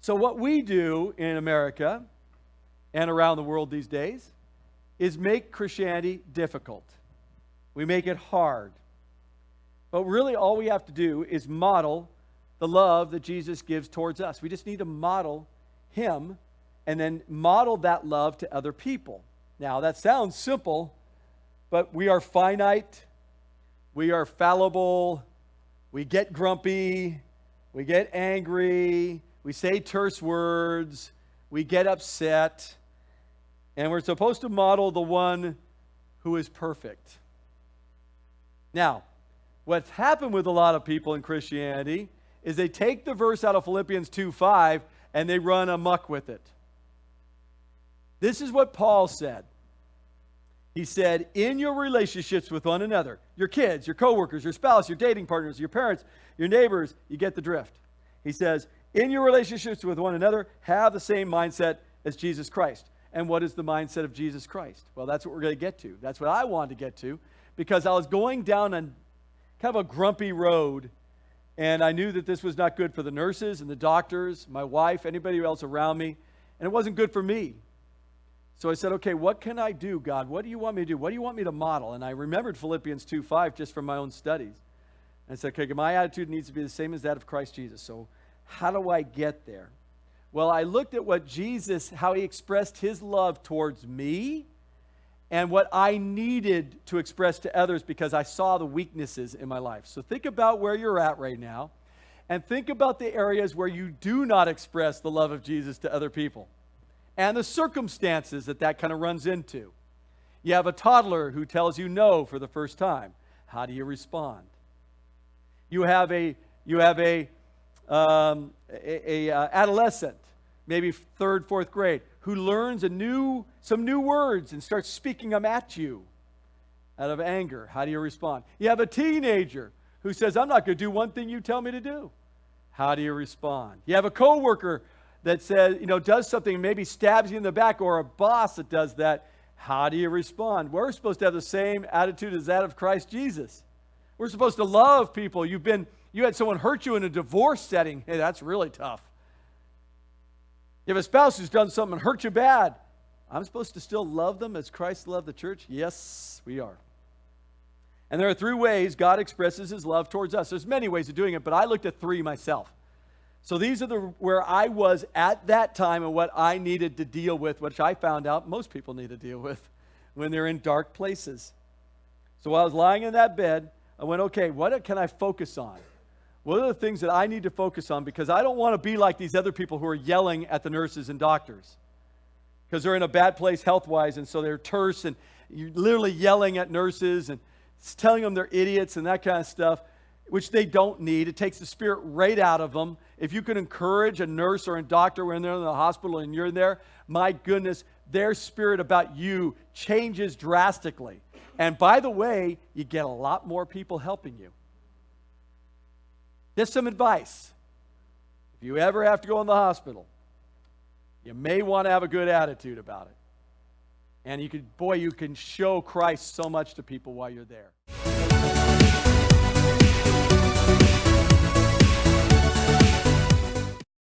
So what we do in America and around the world these days is make Christianity difficult. We make it hard. But really all we have to do is model the love that Jesus gives towards us. We just need to model him and then model that love to other people. Now, that sounds simple, but we are finite, we are fallible, we get grumpy, we get angry, we say terse words, we get upset, and we're supposed to model the one who is perfect. Now, what's happened with a lot of people in Christianity is they take the verse out of Philippians 2:5 and they run amok with it. This is what Paul said. He said, in your relationships with one another, your kids, your coworkers, your spouse, your dating partners, your parents, your neighbors, you get the drift. He says, in your relationships with one another, have the same mindset as Jesus Christ. And what is the mindset of Jesus Christ? Well, that's what we're going to get to. That's what I wanted to get to, because I was going down on kind of a grumpy road, and I knew that this was not good for the nurses and the doctors, my wife, anybody else around me, and it wasn't good for me. So I said, okay, what can I do, God? What do you want me to do? What do you want me to model? And I remembered Philippians 2:5 just from my own studies. And I said, okay, my attitude needs to be the same as that of Christ Jesus. So how do I get there? Well, I looked at what Jesus, how he expressed his love towards me and what I needed to express to others because I saw the weaknesses in my life. So think about where you're at right now and think about the areas where you do not express the love of Jesus to other people and the circumstances that that kind of runs into. You have a toddler who tells you no for the first time. How do you respond? You have a adolescent, maybe third, fourth grade, who learns some new words and starts speaking them at you out of anger. How do you respond? You have a teenager who says, I'm not going to do one thing you tell me to do. How do you respond? You have a coworker that says, does something and maybe stabs you in the back, or a boss that does that. How do you respond? We're supposed to have the same attitude as that of Christ Jesus. We're supposed to love people. You had someone hurt you in a divorce setting. Hey, that's really tough. You have a spouse who's done something and hurt you bad. I'm supposed to still love them as Christ loved the church? Yes, we are. And there are 3 ways God expresses his love towards us. There's many ways of doing it, but I looked at 3 myself. So these are where I was at that time and what I needed to deal with, which I found out most people need to deal with when they're in dark places. So while I was lying in that bed, I went, okay, what can I focus on? What are the things that I need to focus on? Because I don't want to be like these other people who are yelling at the nurses and doctors because they're in a bad place health-wise, and so they're terse, and you're literally yelling at nurses and telling them they're idiots and that kind of stuff, which they don't need. It takes the spirit right out of them. If you can encourage a nurse or a doctor when they're in the hospital and you're there, my goodness, their spirit about you changes drastically. And by the way, you get a lot more people helping you. Just some advice. If you ever have to go in the hospital, you may want to have a good attitude about it. And you can show Christ so much to people while you're there.